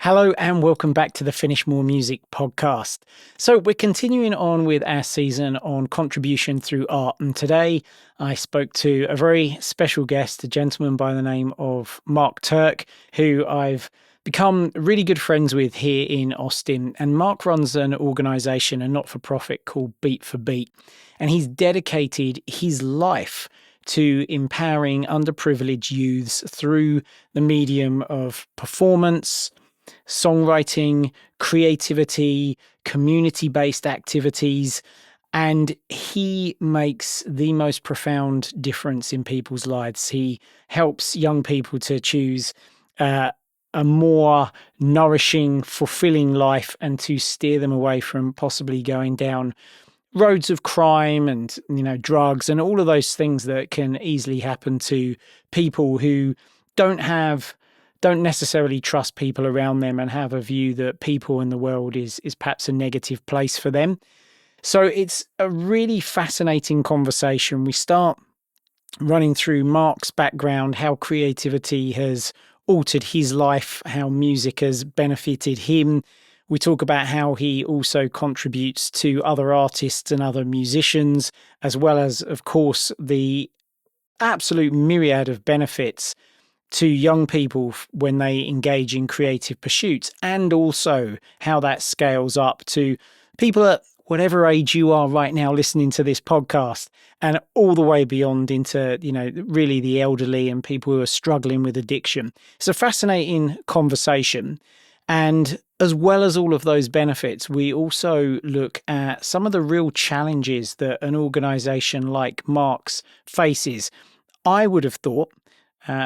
Hello and welcome back to the Finish More Music podcast. So, we're continuing on with our season on contribution through art. And today I spoke to a very special guest, a gentleman by the name of Mark Turk, who I've become really good friends with here in Austin. And Mark runs an organization, a not for profit called Beat for Beat. And he's dedicated his life to empowering underprivileged youths through the medium of performance, songwriting, creativity, community-based activities, and he makes the most profound difference in people's lives. He helps young people to choose a more nourishing, fulfilling life and to steer them away from possibly going down roads of crime and, drugs and all of those things that can easily happen to people who don't necessarily trust people around them and have a view that people in the world is perhaps a negative place for them. So it's a really fascinating conversation. We start running through Mark's background, how creativity has altered his life, how music has benefited him. We talk about how he also contributes to other artists and other musicians, as well as, of course, the absolute myriad of benefits to young people when they engage in creative pursuits, and also how that scales up to people at whatever age you are right now listening to this podcast, and all the way beyond into, really the elderly and people who are struggling with addiction. It's a fascinating conversation. And as well as all of those benefits, we also look at some of the real challenges that an organization like Mark's faces. I would have thought,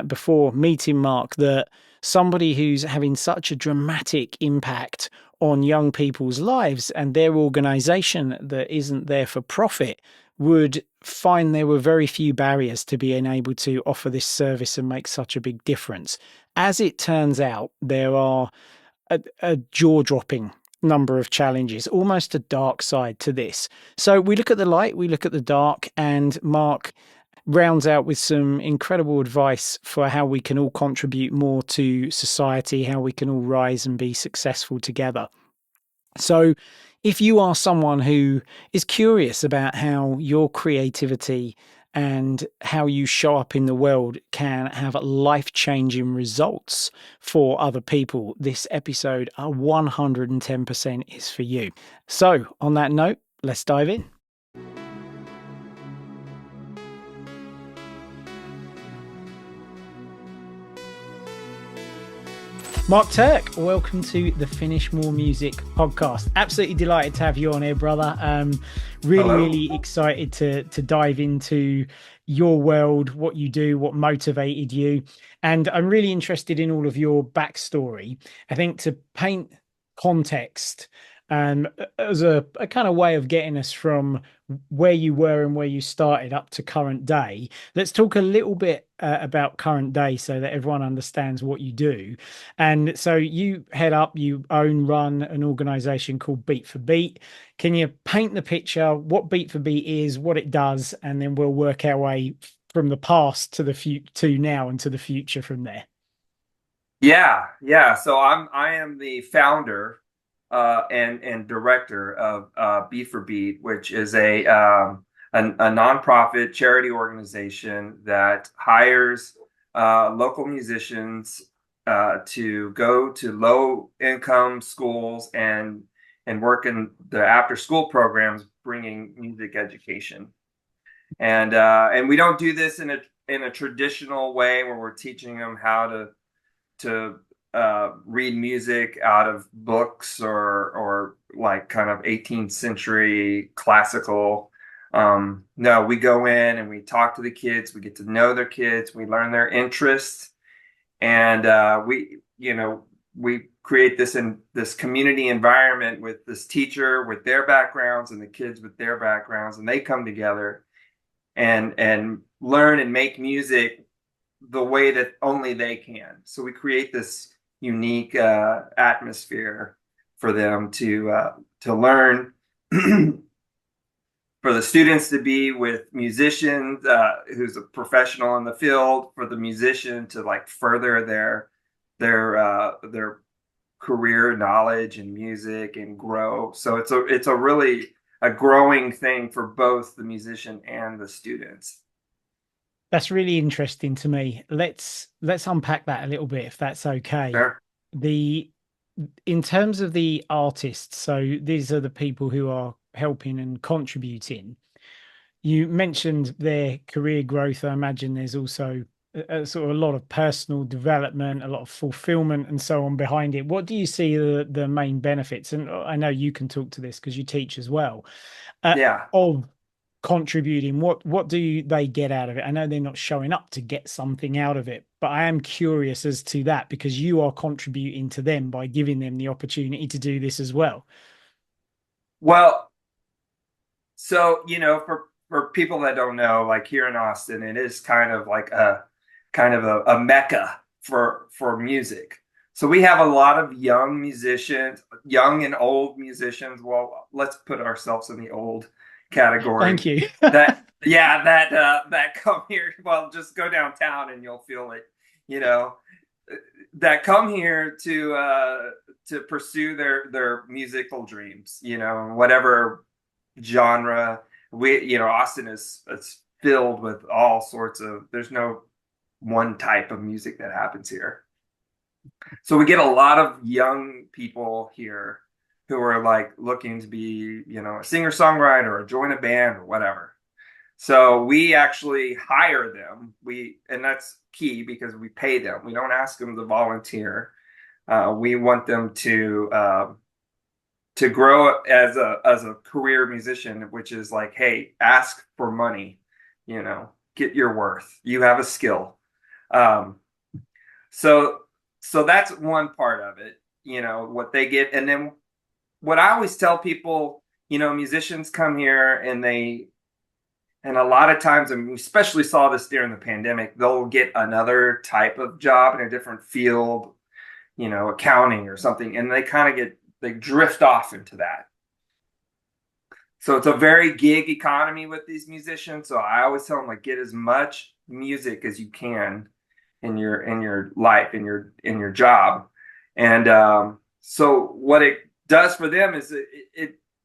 before meeting Mark, that somebody who's having such a dramatic impact on young people's lives and their organization that isn't there for profit would find there were very few barriers to being able to offer this service and make such a big difference. As it turns out, there are a jaw-dropping number of challenges, almost a dark side to this. So we look at the light, we look at the dark, and Mark rounds out with some incredible advice for how we can all contribute more to society, how we can all rise and be successful together. So if you are someone who is curious about how your creativity and how you show up in the world can have life-changing results for other people, this episode 110% is for you. So on that note, let's dive in. Mark Turk, welcome to the Finish More Music podcast. Absolutely delighted to have you on here, brother. Really excited to dive into your world, what you do, what motivated you. And I'm really interested in all of your backstory. I think to paint context, as a kind of way of getting us from where you were and where you started up to current day, let's talk a little bit about current day so that everyone understands what you do. And so you run an organization called Beat for Beat. Can you paint the picture, what Beat for Beat is, what it does, and then we'll work our way from the past to the to now and to the future from there? Yeah. So I am the founder and director of Beat for Beat, which is a nonprofit charity organization that hires local musicians to go to low income schools and work in the after school programs, bringing music education. And we don't do this in a traditional way where we're teaching them how to read music out of books or like kind of 18th century classical. No, we go in and we talk to the kids. We get to know their kids. We learn their interests, and we create this community environment with this teacher with their backgrounds and the kids with their backgrounds, and they come together and learn and make music the way that only they can. So we create this unique atmosphere for them to learn, for the students to be with musicians who's a professional in the field, for the musician to like further their career knowledge and music and grow. So it's a really a growing thing for both the musician and the students. That's really interesting to me. Let's unpack that a little bit if that's okay. Sure. The In terms of the artists, so these are the people who are helping and contributing. You mentioned their career growth. I imagine there's also sort of a lot of personal development, a lot of fulfillment, and so on behind it. What do you see the main benefits? And I know you can talk to this because you teach as well. Yeah. Of contributing, what do they get out of it? I know they're not showing up to get something out of it, but I am curious as to that because you are contributing to them by giving them the opportunity to do this as well. Well, so, for people that don't know, like here in Austin, it is kind of like a mecca for music. So we have a lot of young musicians, young and old musicians. Well, let's put ourselves in the old Thank category. you. That come here. Well, just go downtown and you'll feel it. You know, that come here to pursue their musical dreams. Whatever genre. Austin is it's filled with all sorts of. There's no one type of music that happens here. So we get a lot of young people here who are like looking to be, a singer-songwriter or join a band or whatever. So we actually hire them. And that's key because we pay them. We don't ask them to volunteer. We want them to grow as a career musician, which is like, hey, ask for money, get your worth. You have a skill. Um, so so that's one part of it, what they get. And then what I always tell people, musicians come here and a lot of times, and we especially saw this during the pandemic, they'll get another type of job in a different field, accounting or something, and they drift off into that. So it's a very gig economy with these musicians. So I always tell them like get as much music as you can in your life in your job, and so what it does for them is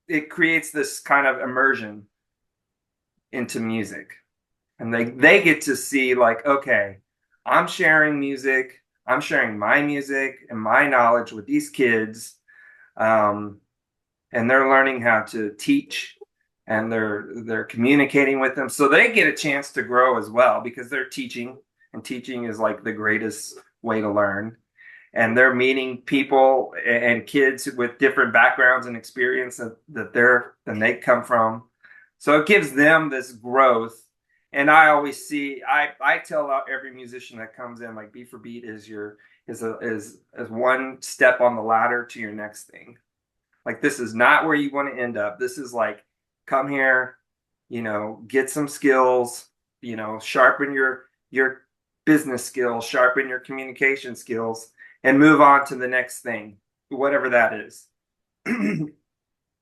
it creates this kind of immersion into music, and they get to see like okay, I'm sharing my music and my knowledge with these kids, um, and they're learning how to teach and they're communicating with them so they get a chance to grow as well because they're teaching and teaching is like the greatest way to learn and they're meeting people and kids with different backgrounds and experience that they're than they come from, so it gives them this growth. And I always see I tell out every musician that comes in like beat for beat is your is one step on the ladder to your next thing. Like this is not where you want to end up. This is like come here, get some skills, sharpen your business skills, sharpen your communication skills, and move on to the next thing, whatever that is.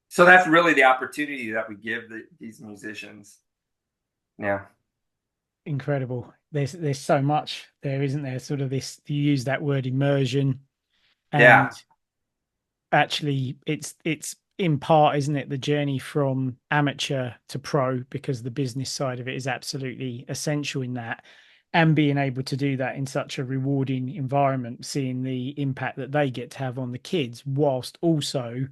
So that's really the opportunity that we give these musicians. Yeah. Incredible. There's so much there, isn't there? Sort of this, you use that word immersion, and Yeah. actually it's in part, isn't it, the journey from amateur to pro, because the business side of it is absolutely essential in that, and being able to do that in such a rewarding environment, seeing the impact that they get to have on the kids whilst also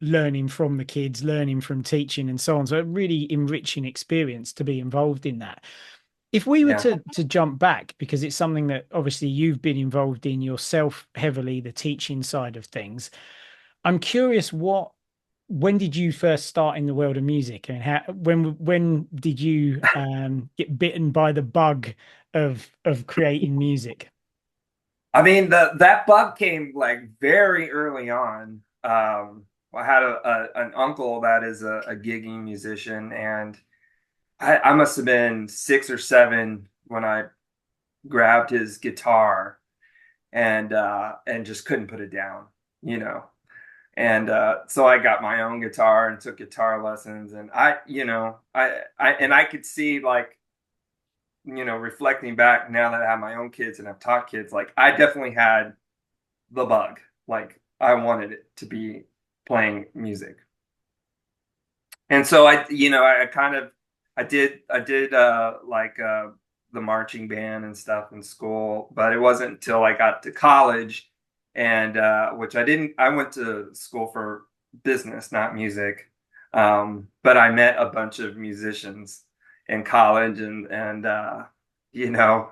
learning from the kids, learning from teaching and so on. So a really enriching experience to be involved in that. If we were Yeah. to jump back, because it's something that obviously you've been involved in yourself heavily, the teaching side of things, I'm curious when did you first start in the world of music, and when did you get bitten by the bug of creating music? I mean, that bug came like very early on. I had an uncle that is a gigging musician, and I must have been 6 or 7 when I grabbed his guitar and just couldn't put it down, you know. And so I got my own guitar and took guitar lessons, and I could see like reflecting back now that I have my own kids and I've taught kids, like I definitely had the bug. Like I wanted it to be playing music. And so I kind of I did like the marching band and stuff in school, but it wasn't until I got to college and which I went to school for business, not music. But I met a bunch of musicians in college and you know,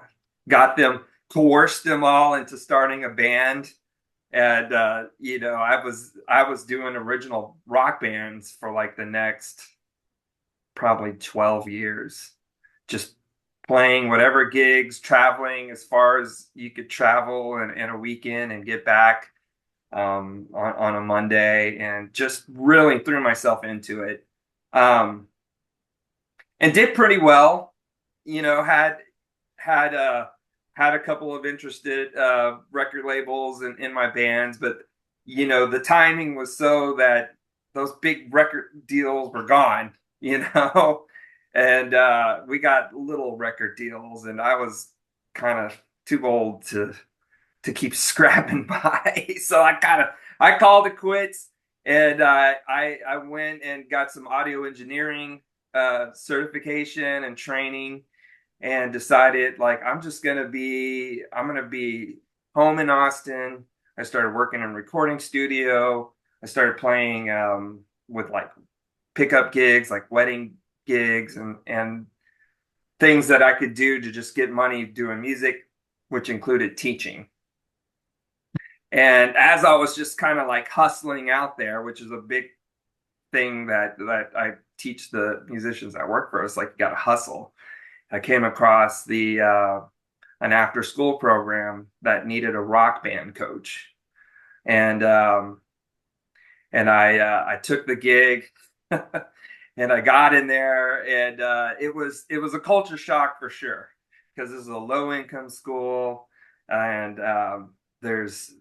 got them coerced them all into starting a band. And I was doing original rock bands for like the next probably 12 years, just playing whatever gigs, traveling as far as you could travel in a weekend and get back on a Monday, and just really threw myself into it. Um, and did pretty well. You know, had had a couple of interested record labels in my bands, but the timing was so that those big record deals were gone, and we got little record deals, and I was kind of too old to keep scrapping by. So I called it quits, and I went and got some audio engineering certification and training, and decided like I'm gonna be home in Austin. I started working in a recording studio. I started playing with like pickup gigs, like wedding gigs, and things that I could do to just get money doing music, which included teaching. And as I was just kind of like hustling out there, which is a big thing that I teach the musicians I work for, is like you got to hustle. I came across the an after school program that needed a rock band coach, and I took the gig, and I got in there, and it was a culture shock for sure, because this is a low income school, and there's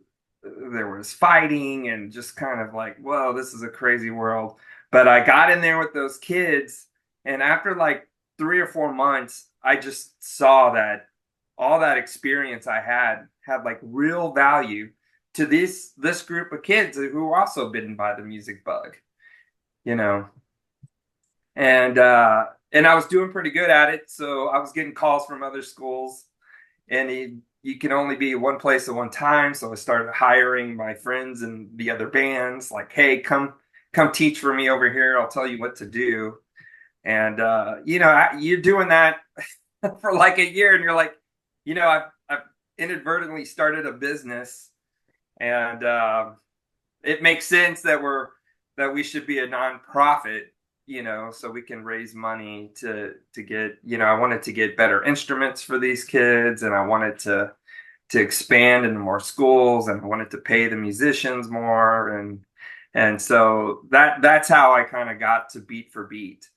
there was fighting and just kind of like, whoa, this is a crazy world. But I got in there with those kids, and after like 3 or 4 months, I just saw that all that experience I had like real value to this group of kids who were also bitten by the music bug, you know. And I was doing pretty good at it, so I was getting calls from other schools, and you can only be one place at one time. So I started hiring my friends and the other bands, like, hey, come teach for me over here. I'll tell you what to do. And you're doing that for like a year, and you're like, I've inadvertently started a business, and it makes sense that we should be a nonprofit, so we can raise money to get, I wanted to get better instruments for these kids, and I wanted to expand into more schools, and I wanted to pay the musicians more, and so that's how I kind of got to Beat for Beat,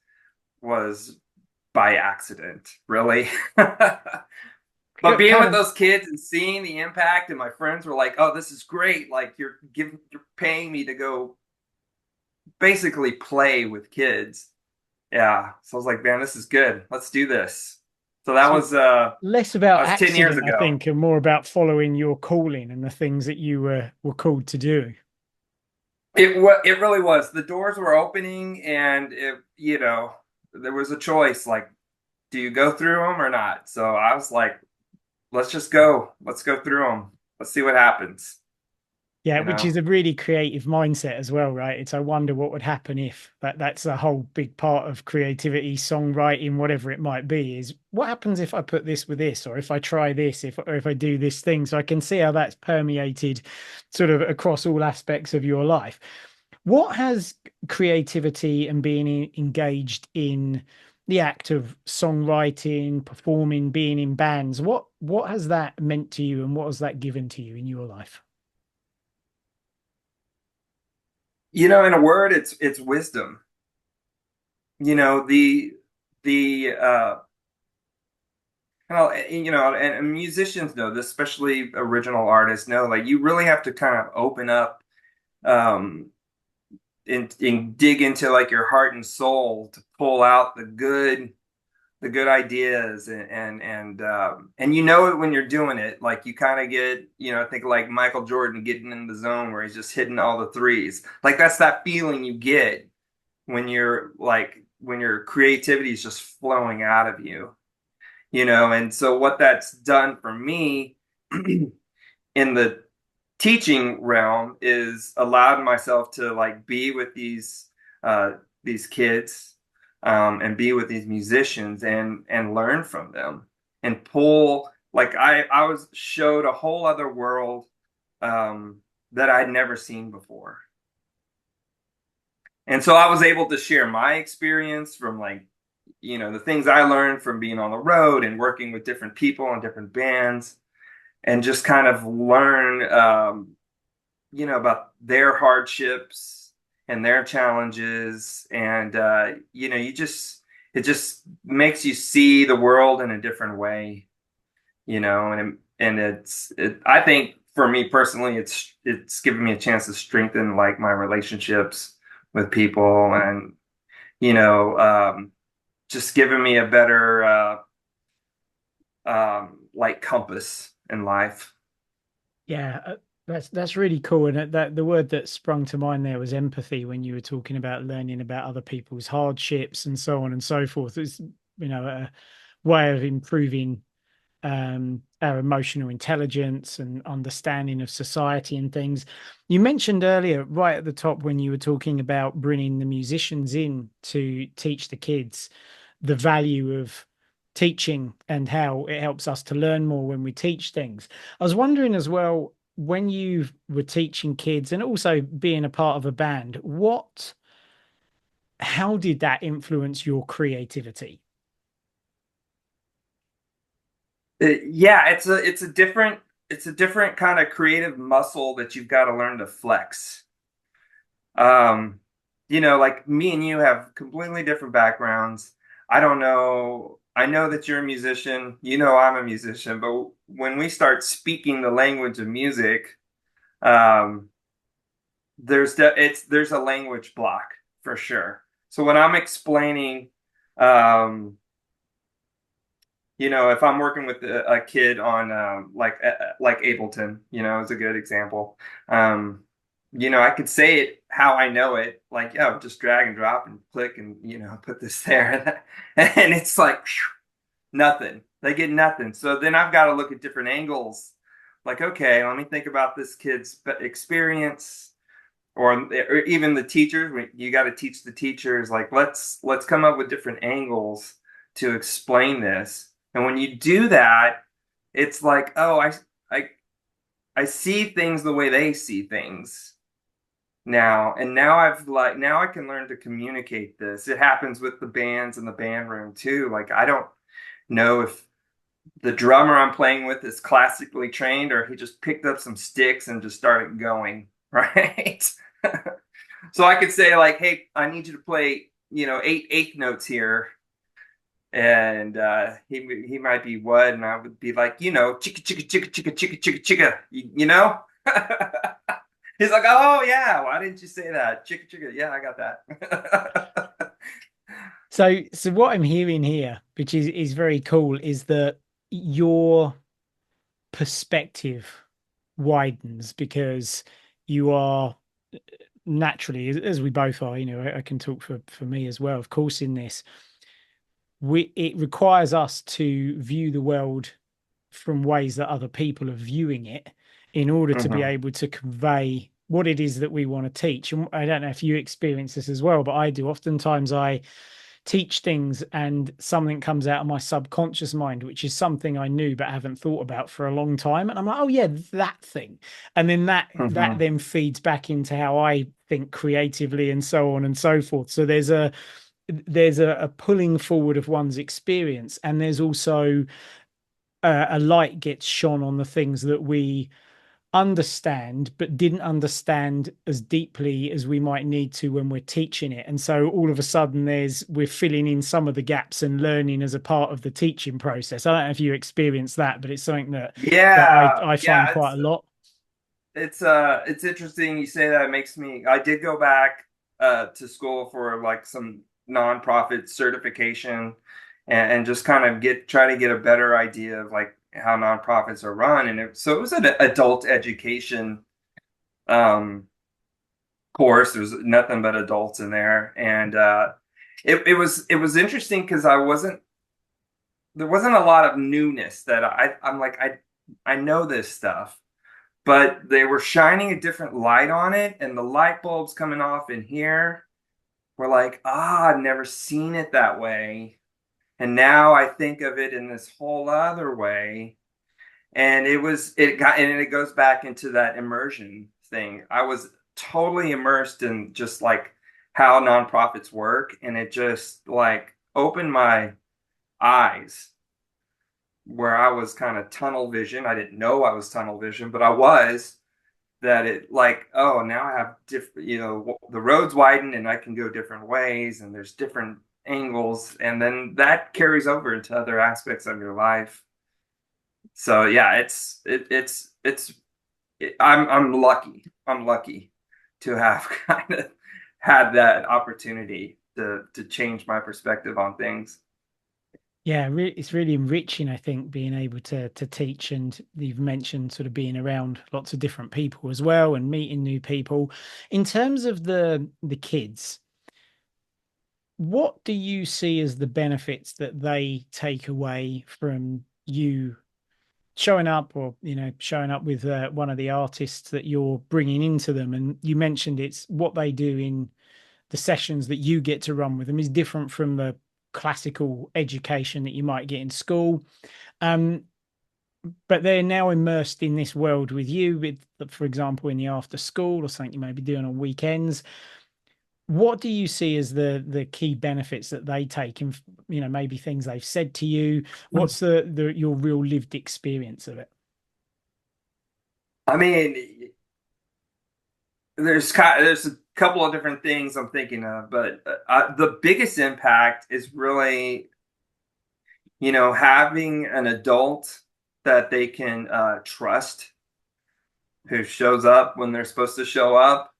was by accident, really. But being Kind with of, those kids and seeing the impact, and my friends were like, "Oh, this is great! Like you're paying me to go basically play with kids." Yeah, so I was like, "Man, this is good. Let's do this." So that so was that less about was 10 years accident, I ago. think, and more about following your calling and the things that you were called to do. It really was. The doors were opening, and there was a choice. Like, do you go through them or not? So I was like, let's just go. Let's go through them. Let's see what happens. Yeah, You which know. is a really creative mindset as well, right? It's I wonder what would happen if that's a whole big part of creativity, songwriting, whatever it might be, is what happens if I put this with this, or if I try this, if I do this thing. So I can see how that's permeated sort of across all aspects of your life. What has creativity and being engaged in the act of songwriting, performing, being in bands, what has that meant to you, and what has that given to you in your life? In a word, it's wisdom. The and musicians know this, especially original artists know, like, you really have to kind of open up, um and dig into like your heart and soul to pull out the good ideas, and you know it when you're doing it. Like you kind of get, I think like Michael Jordan getting in the zone where he's just hitting all the threes. Like that's that feeling you get when your creativity is just flowing out of you, and so what that's done for me in the teaching realm is allowed myself to like be with these kids, and be with these musicians and learn from them and pull, like I was showed a whole other world, that I'd never seen before. And so I was able to share my experience from like, the things I learned from being on the road and working with different people and different bands, and just kind of learn, about their hardships and their challenges. And, it just makes you see the world in a different way, I think for me personally, it's given me a chance to strengthen like my relationships with people, and, you know, um, just giving me a better, like compass in life. Yeah, that's really cool. And that the word that sprung to mind there was empathy when you were talking about learning about other people's hardships and so on and so forth. It's, a way of improving our emotional intelligence and understanding of society and things. You mentioned earlier, right at the top, when you were talking about bringing the musicians in to teach the kids, the value of teaching and how it helps us to learn more when we teach things. I was wondering as well, when you were teaching kids and also being a part of a band, how did that influence your creativity? Yeah, it's a different kind of creative muscle that you've got to learn to flex. Um, like me and you have completely different backgrounds. I don't know. I know that you're a musician. I'm a musician, but when we start speaking the language of music, um, there's a language block for sure. So when I'm explaining, um, if I'm working with a kid on, like Ableton, is a good example. I could say it how I know it, like, yeah, just drag and drop and click and put this there, and it's like nothing. They get nothing. So then I've got to look at different angles. Like, okay, let me think about this kid's experience, or even the teachers. You got to teach the teachers, like, let's come up with different angles to explain this. And when you do that, it's like, oh, I I see things the way they see things now. And now I can learn to communicate this. It happens with the bands in the band room too. Like I don't know if the drummer I'm playing with is classically trained or he just picked up some sticks and just started going, right? So I could say like, hey, I need you to play, eight eighth notes here. And he might be what? And I would be like, chicka chicka chicka chicka chicka chicka chicka, He's like, oh yeah, why didn't you say that? Chicka chicka, yeah, I got that. So what I'm hearing here, which is very cool, is that your perspective widens because you are naturally, as we both are, I can talk for me as well, of course, in this, it requires us to view the world from ways that other people are viewing it in order to be Hmm. able to convey what it is that we want to teach. And I don't know if you experience this as well, but I do. Oftentimes I teach things and something comes out of my subconscious mind, which is something I knew but haven't thought about for a long time. And I'm like, oh yeah, that thing. And then that Hmm. then feeds back into how I think creatively and so on and so forth. So there's a pulling forward of one's experience, and there's also a light gets shone on the things that we understand but didn't understand as deeply as we might need to when we're teaching it. And so all of a sudden we're filling in some of the gaps and learning as a part of the teaching process. I don't know if you experience that, but it's something that Yeah, I find yeah, quite a lot. it's interesting you say that. It makes me, I did go back to school for like some nonprofit certification, and just kind of try to get a better idea of like how nonprofits are run. And so it was an adult education um, course. There's nothing but adults in there, and it was interesting because there wasn't a lot of newness that I'm like I know this stuff, but they were shining a different light on it, and the light bulbs coming off in here were like, I've never seen it that way. And now I think of it in this whole other way. And it goes back into that immersion thing. I was totally immersed in just like how nonprofits work. And it just like opened my eyes where I was kind of tunnel vision. I didn't know I was tunnel vision, but I was that it like, oh, now I have different, the roads widen and I can go different ways and there's different angles. And then that carries over into other aspects of your life. So yeah, I'm lucky. I'm lucky to have kind of had that opportunity to change my perspective on things. Yeah, it's really enriching, I think, being able to teach, and you've mentioned sort of being around lots of different people as well and meeting new people. In terms of the kids, what do you see as the benefits that they take away from you showing up, or showing up with one of the artists that you're bringing into them? And you mentioned it's what they do in the sessions that you get to run with them is different from the classical education that you might get in school. Um, but they're now immersed in this world with you, with, for example, in the after school or something you may be doing on weekends. What do you see as the key benefits that they take, and maybe things they've said to you? What's the your real lived experience of it? I mean, there's a couple of different things I'm thinking of, but the biggest impact is really, having an adult that they can trust, who shows up when they're supposed to show up,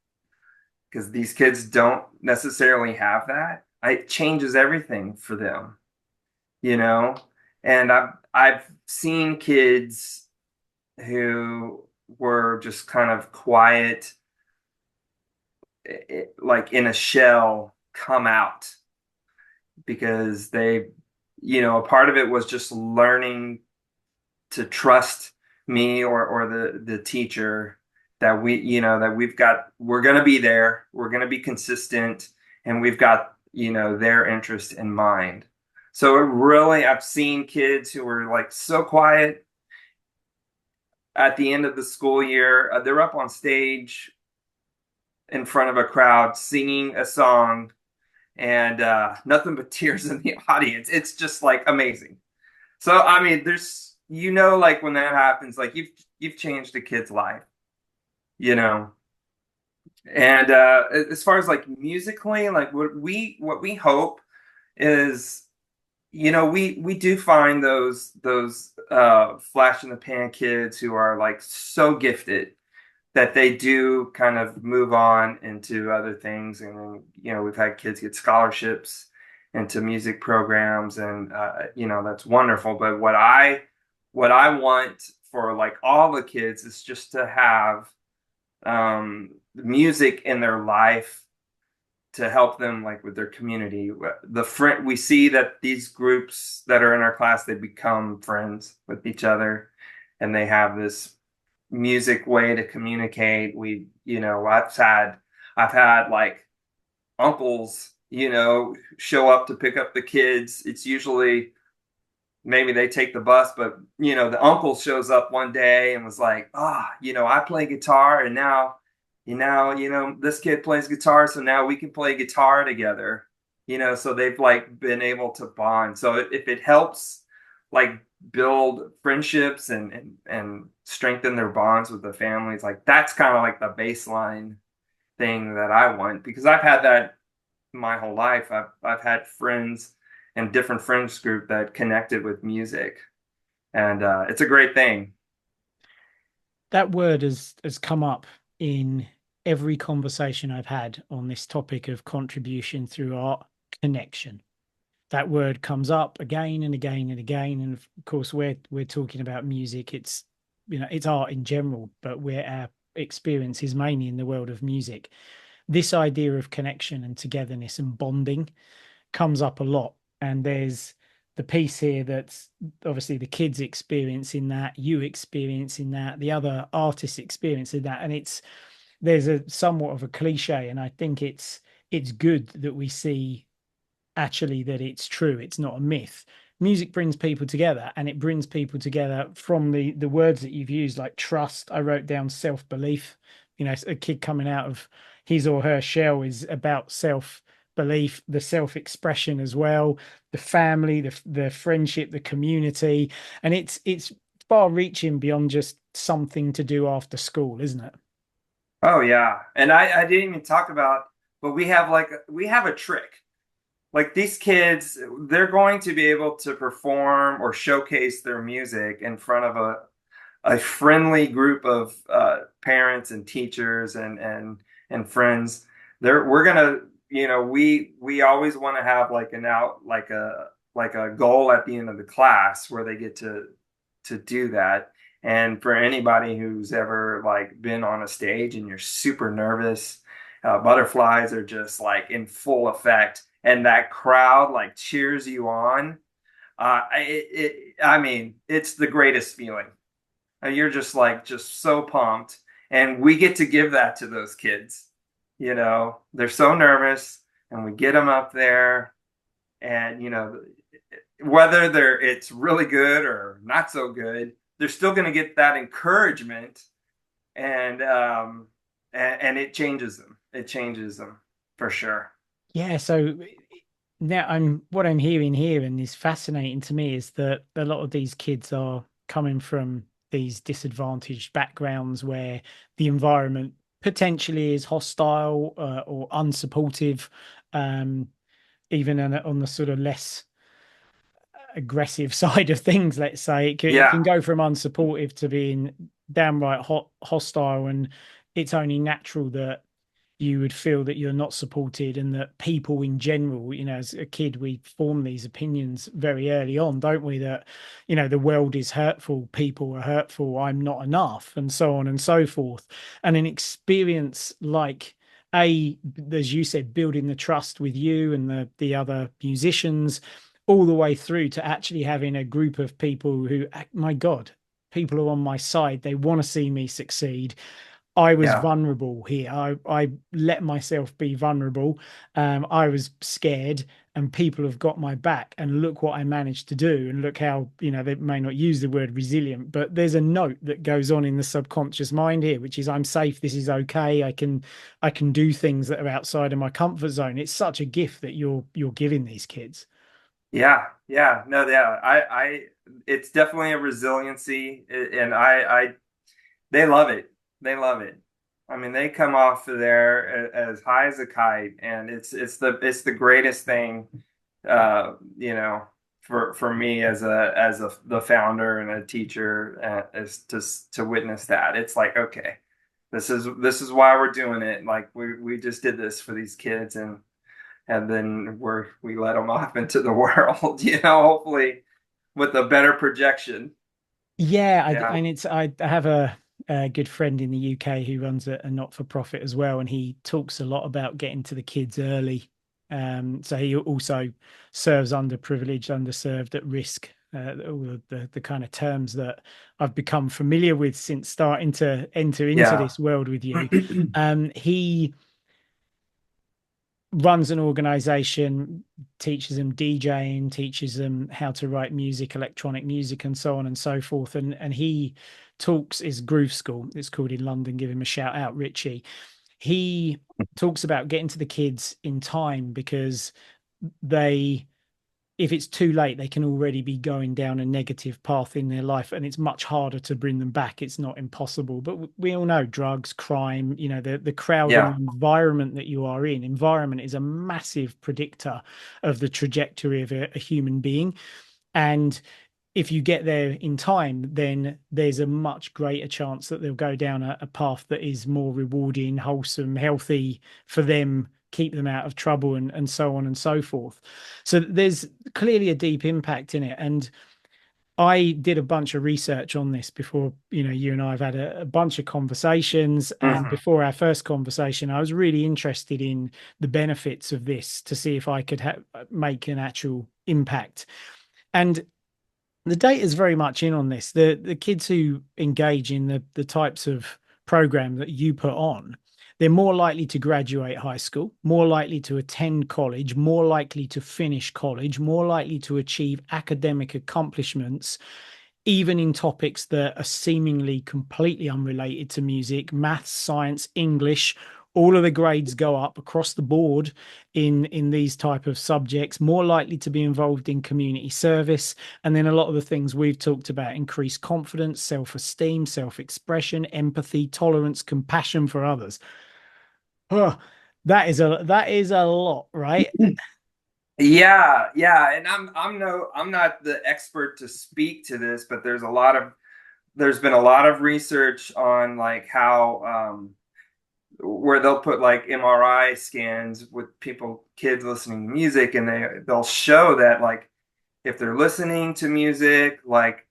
because these kids don't necessarily have that. It changes everything for them, you know? And I've seen kids who were just kind of quiet, like in a shell, come out because a part of it was just learning to trust me or the teacher, that we're going to be there, we're going to be consistent, and we've got their interest in mind. So I've seen kids who were like so quiet at the end of the school year. They're up on stage in front of a crowd singing a song, and nothing but tears in the audience. It's just like amazing. So I mean, there's like when that happens, like you've changed a kid's life, you know. And as far as like musically, like what we hope is, we do find those flash in the pan kids who are like so gifted that they do kind of move on into other things. And then, we've had kids get scholarships into music programs, and that's wonderful. But what I want for like all the kids is just to have music in their life to help them like with their community. We see that these groups that are in our class, they become friends with each other, and they have this music way to communicate. I've had like uncles, show up to pick up the kids. It's usually maybe they take the bus, but the uncle shows up one day and was like, I play guitar, and now this kid plays guitar, so now we can play guitar together. So they've like been able to bond. So if it helps like build friendships and strengthen their bonds with the families, like that's kind of like the baseline thing that I want, because I've had that my whole life. I've had friends and different friends group that connected with music, and it's a great thing. That word has come up in every conversation I've had on this topic of contribution through art: connection. that word comes up again and again and again. And of course, we're talking about music. It's, it's art in general, but where our experience is mainly in the world of music. This idea of connection and togetherness and bonding comes up a lot. And there's the piece here that's obviously the kids experiencing that, you experiencing that, the other artists experiencing that. And there's a somewhat of a cliche, and I think it's good that we see actually that it's true. It's not a myth. Music brings people together, and it brings people together from the words that you've used, like trust. I wrote down self-belief. A kid coming out of his or her shell is about self-belief, the self-expression as well, the family, the friendship, the community. And it's far reaching beyond just something to do after school, isn't it? Oh yeah. And I didn't even talk about, but we have a trick. Like these kids, they're going to be able to perform or showcase their music in front of a friendly group of parents and teachers and friends. We're gonna, we always want to have like an out like a goal at the end of the class where they get to do that. And for anybody who's ever like been on a stage and you're super nervous, butterflies are just like in full effect, and that crowd like cheers you on. I mean, it's the greatest feeling. You're just like just so pumped, and we get to give that to those kids. They're so nervous, and we get them up there, and whether it's really good or not so good, they're still going to get that encouragement, and and it changes them. It changes them for sure. Yeah, so now what I'm hearing here and is fascinating to me is that a lot of these kids are coming from these disadvantaged backgrounds where the environment potentially is hostile or unsupportive, um, even on the sort of less aggressive side of things. Let's say it can Yeah, go from unsupportive to being downright hostile, and it's only natural that you would feel that you're not supported, and that people in general, as a kid, we form these opinions very early on, don't we? That, the world is hurtful, people are hurtful, I'm not enough, and so on and so forth. And an experience like, as you said, building the trust with you and the other musicians, all the way through to actually having a group of people who, my God, people are on my side. They want to see me succeed. I was yeah. vulnerable here. I let myself be vulnerable. I was scared, and people have got my back. And look what I managed to do. And look how, they may not use the word resilient, but there's a note that goes on in the subconscious mind here, which is I'm safe. This is okay. I can do things that are outside of my comfort zone. It's such a gift that you're giving these kids. Yeah, yeah, no, yeah. It's definitely a resiliency, and they love it. They love it. I mean, they come off of there as high as a kite, and it's the greatest thing, for me as a the founder and a teacher, is to witness that. It's like, okay, this is why we're doing it. Like we just did this for these kids, and then we let them off into the world, hopefully with a better projection. Yeah, Yeah. and I have a good friend in the UK who runs a not-for-profit as well, and he talks a lot about getting to the kids early. So he also serves underprivileged, underserved, at risk. All of the kind of terms that I've become familiar with since starting to enter into Yeah. this world with you. He runs an organization, teaches them DJing, teaches them how to write music, electronic music, and so on and so forth. And he talks is Groove School. It's called in London. Give him a shout out, Richie. He talks about getting to the kids in time because they if it's too late, they can already be going down a negative path in their life, and it's much harder to bring them back. It's not impossible, but we all know drugs, crime, the crowd and Yeah. the environment that you are in. Environment is a massive predictor of the trajectory of a human being. And if you get there in time, then there's a much greater chance that they'll go down a path that is more rewarding, wholesome, healthy for them keep them out of trouble and so on and so forth. So there's clearly a deep impact in it. And I did a bunch of research on this before, you and I have had a bunch of conversations. And Mhm. before our first conversation, I was really interested in the benefits of this to see if I could make an actual impact. And the data is very much in on this. The kids who engage in the types of program that you put on, they're more likely to graduate high school, more likely to attend college, more likely to finish college, more likely to achieve academic accomplishments, even in topics that are seemingly completely unrelated to music, maths, science, English. All of the grades go up across the board in these type of subjects, more likely to be involved in community service. And then a lot of the things we've talked about: increased confidence, self-esteem, self-expression, empathy, tolerance, compassion for others. Oh, that is a lot, right? Yeah, yeah, and I'm not the expert to speak to this, but there's been a lot of research on like how where they'll put like MRI scans with kids listening to music, and they'll show that like if they're listening to music, like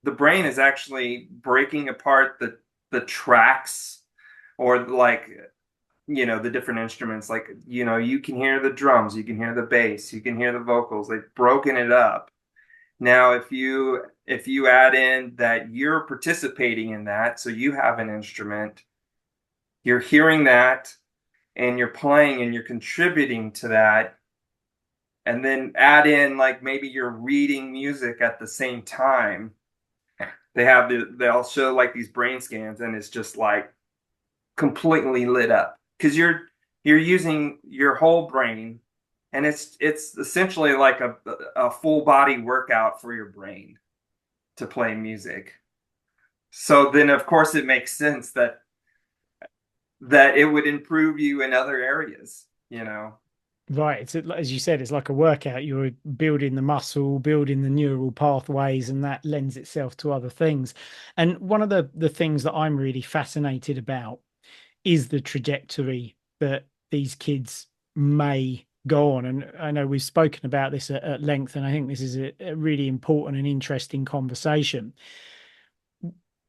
the brain is actually breaking apart the tracks, or like the different instruments. Like you can hear the drums, you can hear the bass, you can hear the vocals. They've broken it up. Now if you add in that you're participating in that, so you have an instrument, you're hearing that, and you're playing and you're contributing to that, and then add in like maybe you're reading music at the same time. They'll show like these brain scans, and it's just like completely lit up because you're using your whole brain, and it's essentially like a full body workout for your brain to play music. So then of course it makes sense that it would improve you in other areas. Right. As you said, it's like a workout. You're building the muscle, building the neural pathways, and that lends itself to other things. And one of the things that I'm really fascinated about is the trajectory that these kids may go on. And I know we've spoken about this at length, and I think this is a really important and interesting conversation.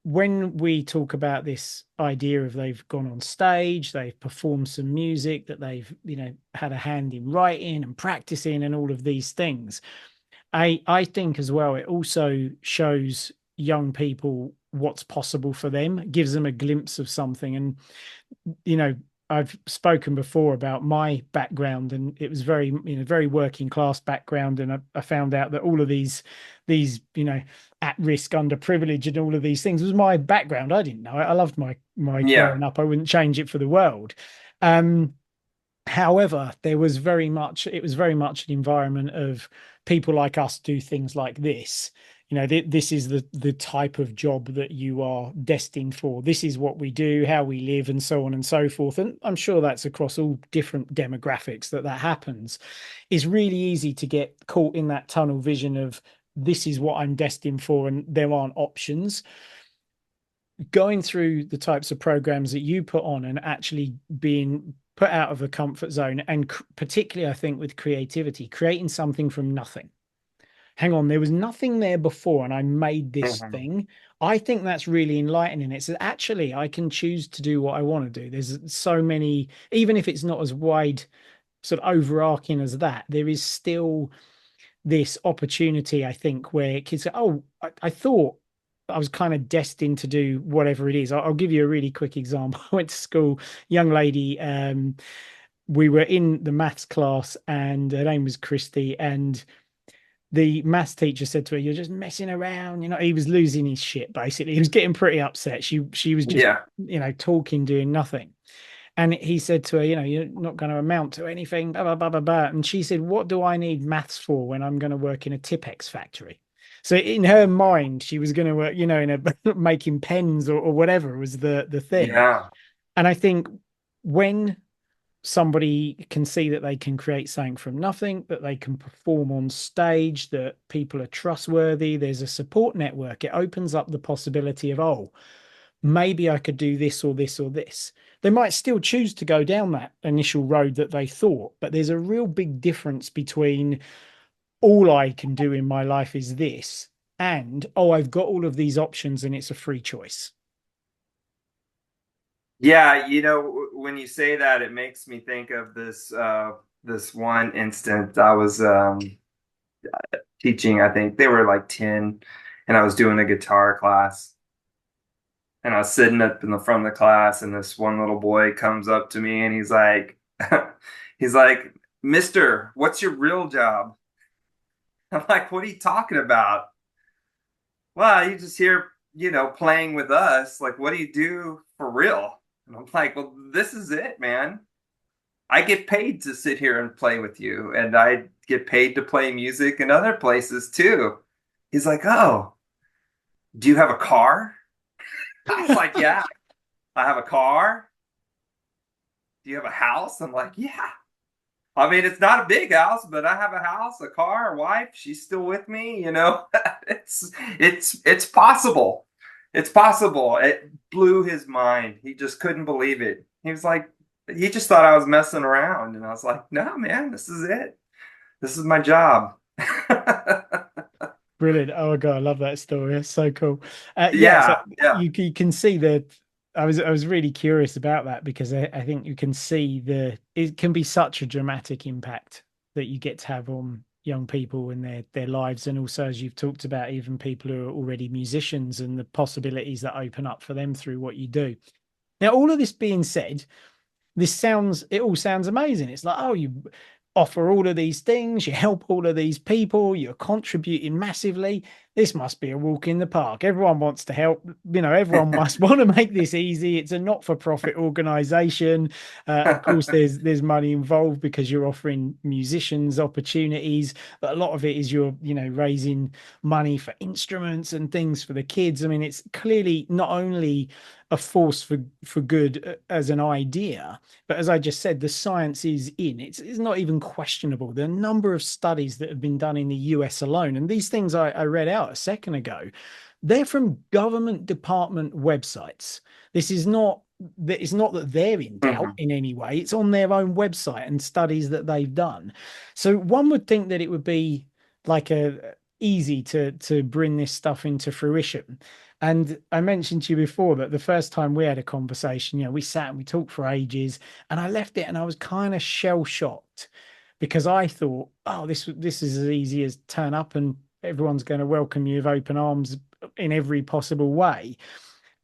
When we talk about this idea of they've gone on stage, they've performed some music, that they've, had a hand in writing and practicing and all of these things, I think as well, it also shows young people what's possible for them, gives them a glimpse of something. And you know, I've spoken before about my background, and it was very working class background. And I found out that all of these, at risk, underprivileged, and all of these things was my background. I didn't know it. I loved my Yeah. growing up. I wouldn't change it for the world. Um, However, it was very much an environment of people like us do things like this. This is the type of job that you are destined for. This is what we do, how we live, and so on and so forth. And I'm sure that's across all different demographics that happens. It's really easy to get caught in that tunnel vision of this is what I'm destined for, and there aren't options. Going through the types of programs that you put on and actually being put out of a comfort zone, and particularly I think with creativity, creating something from nothing. Hang on, there was nothing there before and I made this Mhm. thing. I think that's really enlightening. It's actually I can choose to do what I want to do. There's so many, even if it's not as wide, sort of overarching as that, there is still this opportunity, I think, where kids say, oh, I thought I was kind of destined to do whatever it is. I'll give you a really quick example. I went to school, young lady, we were in the maths class, and her name was Christy, and the maths teacher said to her, "You're just messing around." He was losing his shit, basically. He was getting pretty upset. She was just, Yeah. talking, doing nothing. And he said to her, "You're not going to amount to anything, blah, blah, blah, blah, blah." And she said, "What do I need maths for when I'm going to work in a Tipex factory?" So in her mind, she was going to work, in a making pens, or whatever was the thing. Yeah. And I think when somebody can see that they can create something from nothing, that they can perform on stage, that people are trustworthy, there's a support network, it opens up the possibility of, oh, maybe I could do this or this or this. They might still choose to go down that initial road that they thought, but there's a real big difference between all I can do in my life is this and, oh, I've got all of these options and it's a free choice. Yeah, when you say that, it makes me think of this one instance. I was teaching, I think they were like 10, and I was doing a guitar class. And I was sitting up in the front of the class, and this one little boy comes up to me and he's like, he's like, Mister, what's your real job? I'm like, what are you talking about? Well, you just here, playing with us. Like, what do you do for real? And I'm like, well, this is it, man. I get paid to sit here and play with you, and I get paid to play music in other places too. He's like, oh, do you have a car? I was like, yeah, I have a car. Do you have a house? I'm like, yeah. I mean, it's not a big house, but I have a house, a car, a wife. She's still with me. It's possible. It's possible. It blew his mind. He just couldn't believe it. He was like, he just thought I was messing around, and I was like, no, man, this is it. This is my job. Brilliant. Oh my God, I love that story. That's so cool. Yeah, so Yeah, yeah. you can see that I was really curious about that because I think you can see it can be such a dramatic impact that you get to have on young people and their lives. And also, as you've talked about, even people who are already musicians and the possibilities that open up for them through what you do. Now, all of this being said, it all sounds amazing. It's like, oh, you offer all of these things, you help all of these people, you're contributing massively. This must be a walk in the park. Everyone wants to help. Everyone must want to make this easy. It's a not-for-profit organization. Of course, there's money involved because you're offering musicians opportunities, but a lot of it is you're, raising money for instruments and things for the kids. I mean, it's clearly not only a force for good as an idea, but as I just said, the science is in. It's not even questionable. The number of studies that have been done in the US alone, and these things I read out a second ago, they're from government department websites. This is not that it's not that they're in doubt Mhm. in any way. It's on their own website and studies that they've done. So one would think that it would be like a easy to bring this stuff into fruition. And I mentioned to you before that the first time we had a conversation, we sat and we talked for ages, and I left it and I was kind of shell shocked because I thought, oh, this is as easy as turn up and everyone's going to welcome you with open arms in every possible way.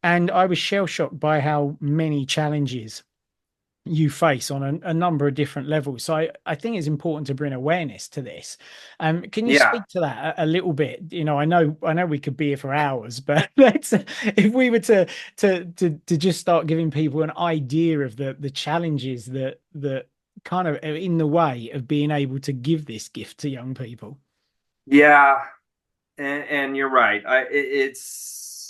And I was shell shocked by how many challenges you face on a number of different levels. So I think it's important to bring awareness to this. Can you Yeah. speak to that a little bit? I know we could be here for hours, but let's if we were to just start giving people an idea of the challenges that kind of are in the way of being able to give this gift to young people. Yeah. And you're right.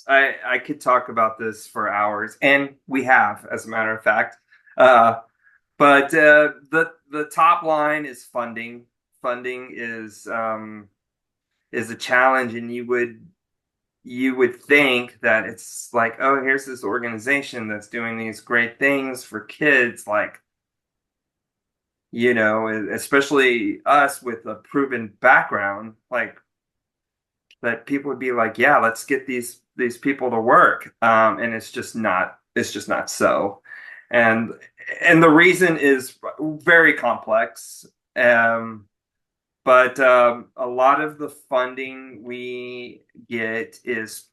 I could talk about this for hours, and we have, as a matter of fact. But the top line is funding. Funding is a challenge, and you would think that it's like, oh, here's this organization that's doing these great things for kids, like, especially us with a proven background, like that people would be like, yeah, let's get these people to work. And it's just not so. And and the reason is very complex. But a lot of the funding we get is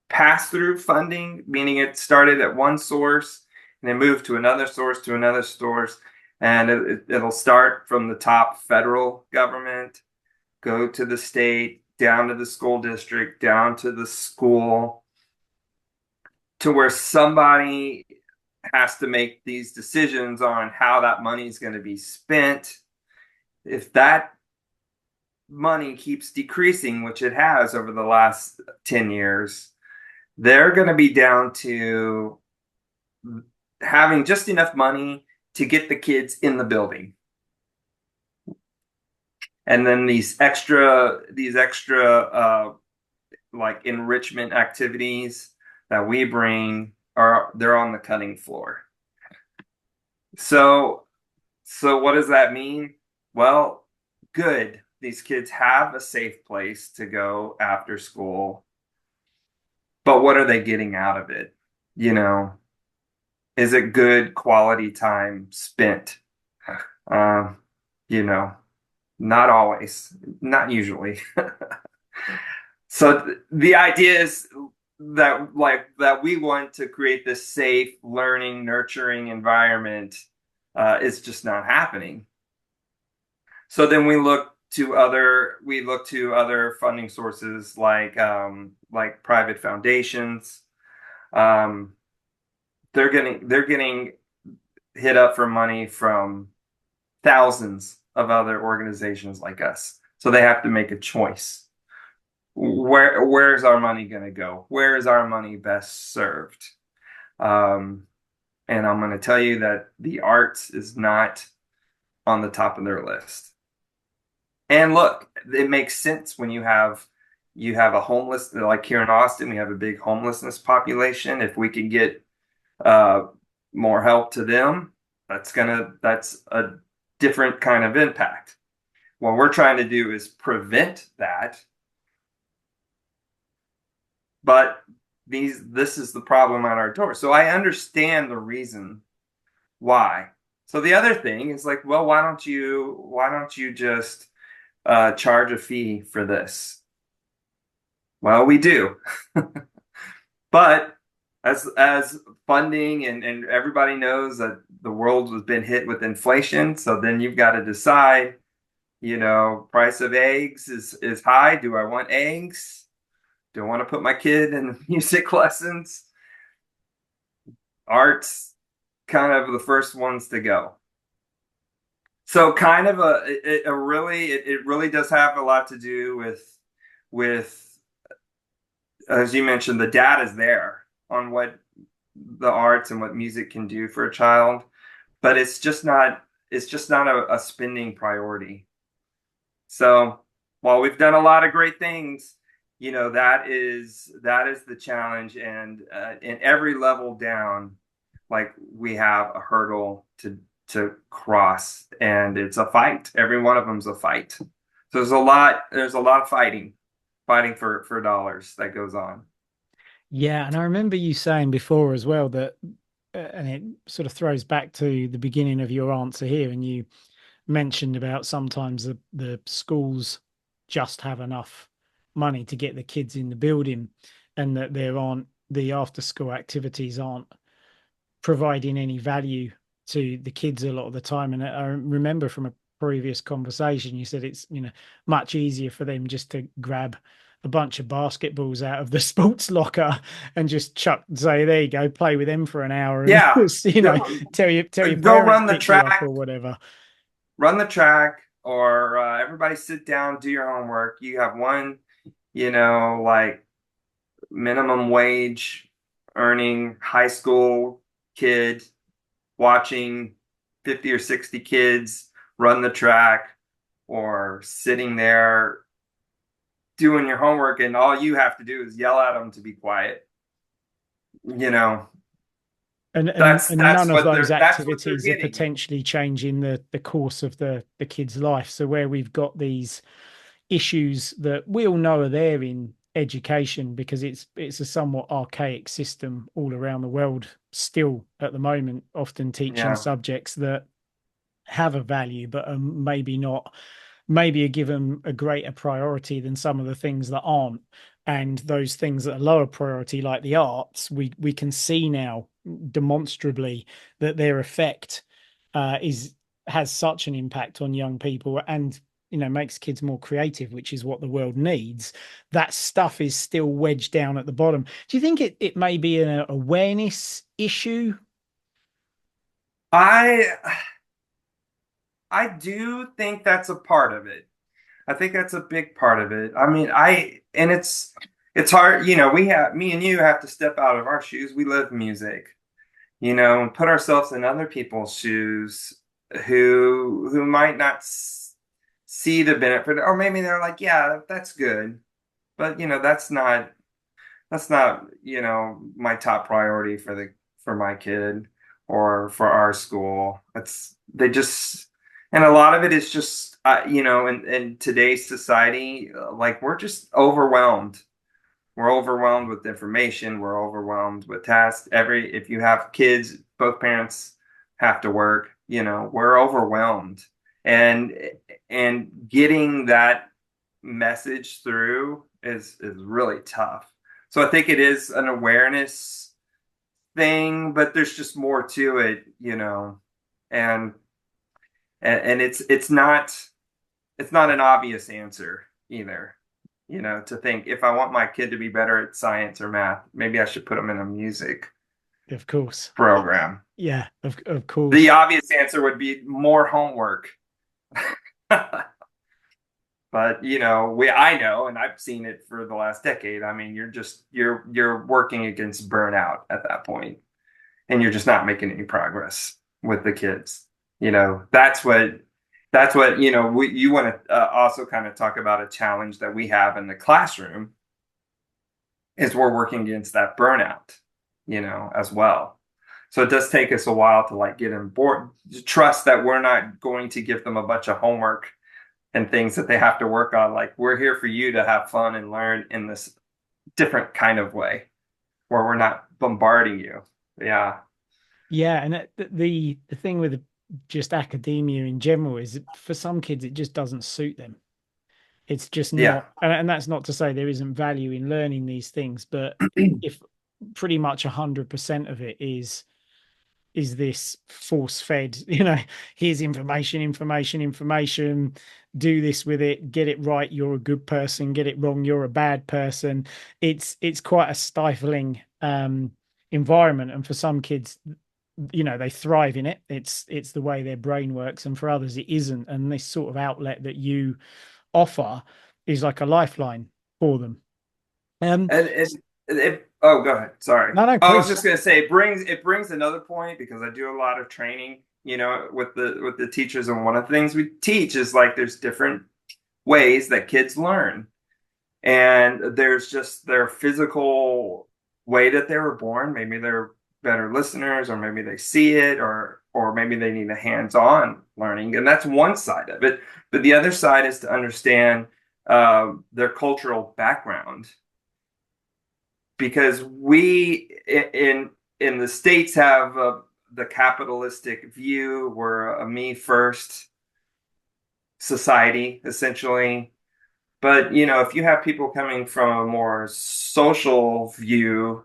pass through funding, meaning it started at one source and then moved to another source, and it'll start from the top federal government, go to the state, down to the school district, down to the school, to where somebody has to make these decisions on how that money is going to be spent. If that money keeps decreasing, which it has over the last 10 years, they're going to be down to having just enough money to get the kids in the building. And then these extra like enrichment activities that we bring are they're on the cutting floor. So what does that mean? Well, good. These kids have a safe place to go after school, but what are they getting out of it? You know, is it good quality time spent? Um, you know, not always, not usually. So the idea is that we want to create this safe, learning, nurturing environment. It's just not happening. So then we look to other funding sources like private foundations. Um, they're getting hit up for money from thousands of other organizations like us. So they have to make a choice. Where's our money going to go? Where is our money best served? Um, and I'm going to tell you that the arts is not on the top of their list. And look, it makes sense when you have a homeless like here in Austin, we have a big homelessness population. If we can get uh, more help to them, that's a different kind of impact. What we're trying to do is prevent that, but this is the problem at our door. So I understand the reason why. So the other thing is like, well, why don't you just charge a fee for this? Well, we do. But as funding and everybody knows that the world has been hit with inflation, so then you've got to decide, price of eggs is high. Do I want eggs? Do I want to put my kid in music lessons? Art's kind of the first ones to go. So kind of it really does have a lot to do with as you mentioned, the data is there on what the arts and what music can do for a child, but it's just not a spending priority. So while we've done a lot of great things, that is the challenge, and in every level down, like we have a hurdle to cross, and it's a fight. Every one of them's a fight. So there's a lot of fighting for dollars that goes on. Yeah, and I remember you saying before as well that, and it sort of throws back to the beginning of your answer here, and you mentioned about sometimes the schools just have enough money to get the kids in the building, and that there aren't the after school activities aren't providing any value to the kids a lot of the time. And I remember from a previous conversation, you said it's, much easier for them just to grab a bunch of basketballs out of the sports locker and just say, there you go, play with them for an hour and Yeah, just, tell your go parents pick you up or whatever. run the track, or everybody sit down, do your homework. You have one, like minimum wage earning high school kid watching 50 or 60 kids run the track, or sitting there doing your homework, and all you have to do is yell at them to be quiet. You know, And none of those that's what they're activities are getting. potentially changing the course of the kid's life. So where we've got these issues that we all know are there in education, because it's a somewhat archaic system all around the world still at the moment, often teaching Yeah. subjects that have a value but are maybe not, maybe are given a greater priority than some of the things that aren't. And those things that are lower priority, like the arts, we can see now demonstrably that their effect is has such an impact on young people, and makes kids more creative, which is what the world needs. That stuff is still wedged down at the bottom. Do you think it may be an awareness issue? I I do think that's a part of it. I think that's a big part of it. I mean, it's hard, we have me and you have to step out of our shoes. We live music, and put ourselves in other people's shoes who might not see the benefit, or maybe they're like, yeah, that's good, but that's not that's not, my top priority for my kid or for our school. It's they just and a lot of it is just in today's society, like we're just overwhelmed. We're overwhelmed with information. We're overwhelmed with tasks. If you have kids, both parents have to work. We're overwhelmed, and getting that message through is really tough. So I think it is an awareness thing, but there's just more to it, and it's not an obvious answer either. To think if I want my kid to be better at science or math, maybe I should put them in a music Of course. program. Yeah, of The course. obvious answer would be more homework. But I know, and I've seen it for the last decade. I mean, you're working against burnout at that point, and you're just not making any progress with the kids. That's what you want to also kind of talk about a challenge that we have in the classroom is we're working against that burnout, as well. So it does take us a while to like get them board, to trust that we're not going to give them a bunch of homework and things that they have to work on. Like we're here for you to have fun and learn in this different kind of way where we're not bombarding you. Yeah. Yeah, and the thing with just academia in general is for some kids it just doesn't suit them. It's just Yeah. not, and that's not to say there isn't value in learning these things, but if pretty much 100% of it is this force fed, here's information, do this with it, get it right, you're a good person, get it wrong, you're a bad person. It's quite a stifling environment, and for some kids, they thrive in it. It's the way their brain works, and for others it isn't, and this sort of outlet that you offer is like a lifeline for them. um And oh, go ahead. Sorry. no, no, Oh, I was please. just gonna say it brings another point because I do a lot of training, with the teachers, and one of the things we teach is like there's different ways that kids learn. And there's just their physical way that they were born. Maybe they're better listeners, or maybe they see it, or maybe they need a hands-on learning, and that's one side of it. But the other side is to understand their cultural background, because we in the States have the capitalistic view. We're a me first society, essentially. But if you have people coming from a more social view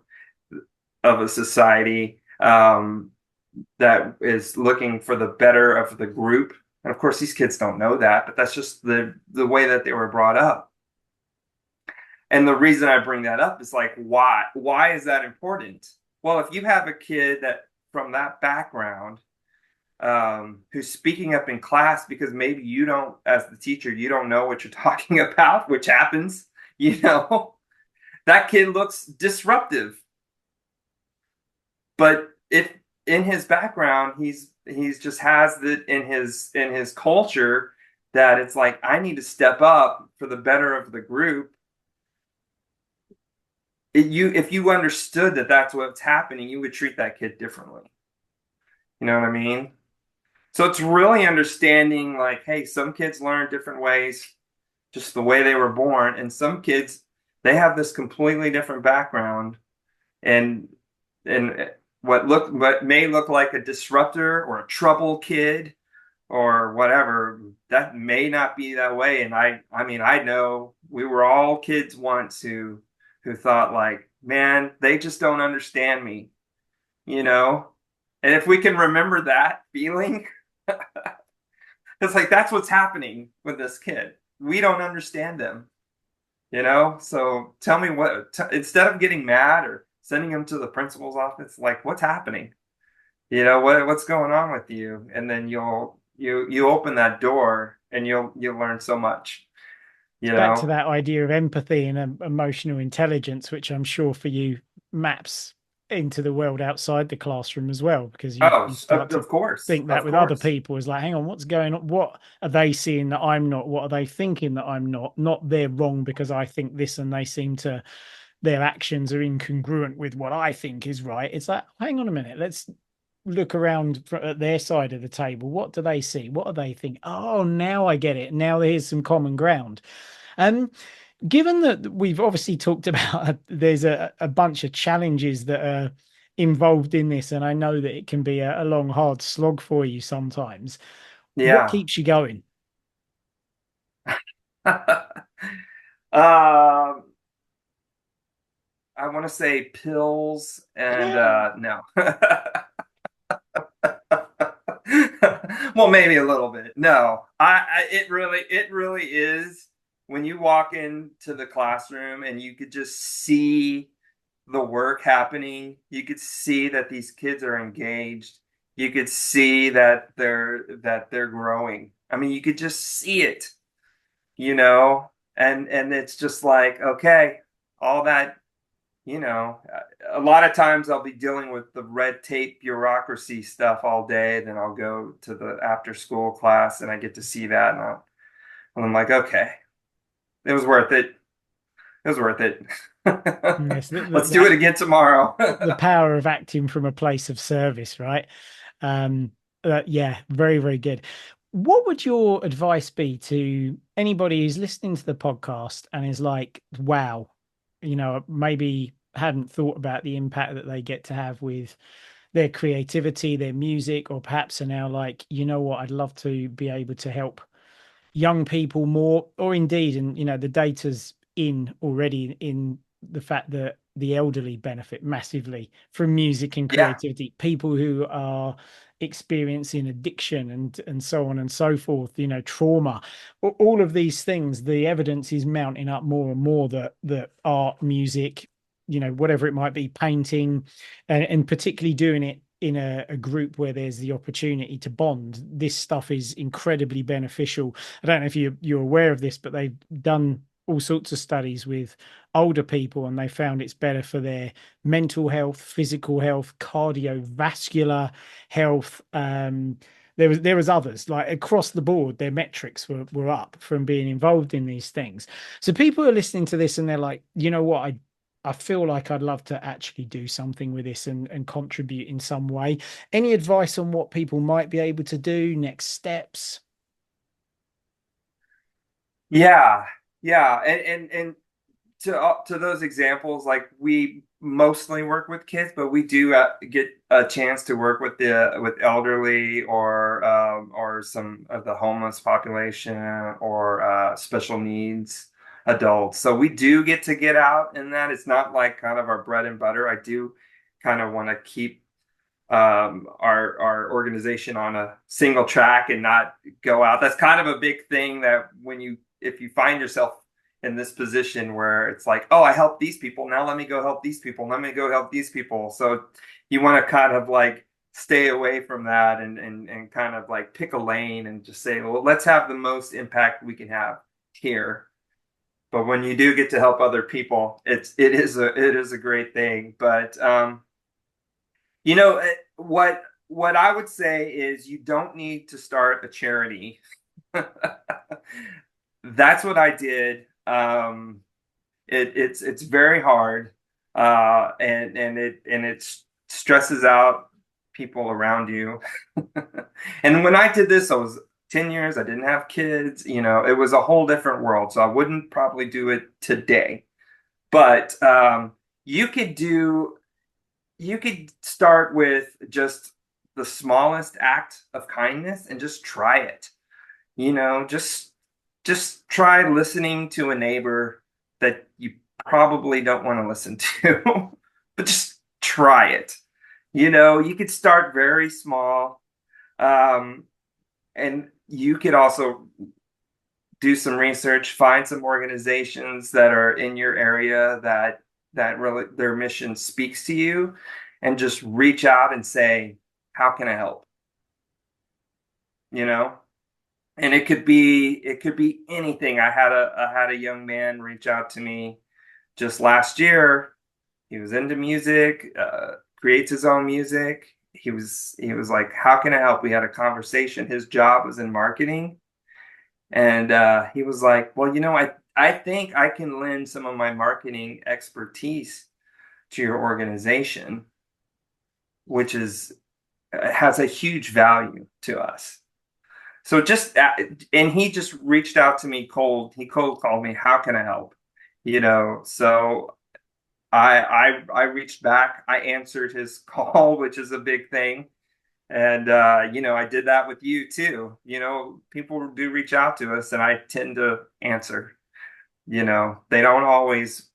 of a society, that is looking for the better of the group, and of course these kids don't know that, but that's just the way that they were brought up. And the reason I bring that up is like, why is that important? Well, if you have a kid that from that background, who's speaking up in class because maybe you don't, as the teacher, you don't know what you're talking about, which happens, that kid looks disruptive. But if in his background, he's just has that in his culture that it's like, I need to step up for the better of the group. If you understood that that's what's happening, you would treat that kid differently. You know what I mean? So it's really understanding like, hey, some kids learn different ways, just the way they were born, and some kids, they have this completely different background, and what may look like a disruptor or a trouble kid or whatever, that may not be that way. And I mean, I know we were all kids once who thought like, man, they just don't understand me, you know? And if we can remember that feeling, it's like that's what's happening with this kid. We don't understand them, So tell me instead of getting mad or sending him to the principal's office, like what's happening? What's going on with you? And then you open that door and you'll learn so much, you Back to know. that idea of empathy and emotional intelligence, which I'm sure for you maps into the world outside the classroom as well, because you Oh, start to of course, think that of with other course. people is like, hang on, what's going on? What are they seeing that I'm not? What are they thinking that I'm not? Not they're wrong because I think this and they seem to their actions are incongruent with what I think is right. It's like, hang on a minute, let's look around at their side of the table. What do they see? What do they think? Oh, now I get it. Now there's some common ground. Um, Given that we've obviously talked about there's a bunch of challenges that are involved in this, and I know that it can be a long, hard slog for you sometimes. What Yeah. keeps you going? Um, I want to say pills and Yeah. no. Well, maybe a little bit. No, it really is when you walk into the classroom and you could just see the work happening. You could see that these kids are engaged. You could see that they're growing. I mean, you could just see it, and it's just like, okay, all that, a lot of times I'll be dealing with the red tape bureaucracy stuff all day. Then I'll go to the after school class and I get to see that. And I'm like, okay, it was worth it. It was worth it. Yes, Let's do it again tomorrow. the power of acting from a place of service, right? Um, yeah, very, very good. What would your advice be to anybody who's listening to the podcast and is like, wow, maybe hadn't thought about the impact that they get to have with their creativity, their music, or perhaps are now like, what, I'd love to be able to help young people more, or indeed, and the data's in already in the fact that the elderly benefit massively from music and Yeah. creativity. People who are experiencing addiction and so on and so forth, trauma, all of these things, the evidence is mounting up more and more that art, music, whatever it might be, painting, and particularly doing it in a group where there's the opportunity to bond. This stuff is incredibly beneficial. I don't know if you're aware of this, but they've done all sorts of studies with older people, and they found it's better for their mental health, physical health, cardiovascular health. There was others, like across the board, their metrics were up from being involved in these things. So people are listening to this and they're like, you know what, I feel like I'd love to actually do something with this and contribute in some way. Any advice on what people might be able to do, next steps? Yeah. Yeah. And to those examples, like we mostly work with kids, but we do get a chance to work with elderly or some of the homeless population or special needs adults. So we do get out in that. It's not like kind of our bread and butter. I do kind of want to keep our organization on a single track and not go out. That's kind of a big thing that if you find yourself in this position where it's like, oh, I helped these people. Now let me go help these people. Let me go help these people. So you want to kind of like stay away from that and kind of like pick a lane and just say, well, let's have the most impact we can have here. But when you do get to help other people, it is a great thing. But what I would say is you don't need to start a charity. That's what I did. It's very hard, and it stresses out people around you. And when I did this, I was 10 years. I didn't have kids. It was a whole different world. So I wouldn't probably do it today. But you could do you could start with just the smallest act of kindness and just try it. Just try listening to a neighbor that you probably don't want to listen to, but just try it. You could start very small, um, and you could also do some research, find some organizations that are in your area that really their mission speaks to you, and just reach out and say, "How can I help?" You know, and it could be anything. I had a young man reach out to me just last year. He was into music, creates his own music. He was like, "How can I help?" We had a conversation. His job was in marketing, and he was like, "Well, I think I can lend some of my marketing expertise to your organization, which is has a huge value to us. So and he just reached out to me cold. He cold called me. How can I help? So I reached back. I answered his call, which is a big thing. And I did that with you too. People do reach out to us, and I tend to answer. They don't always.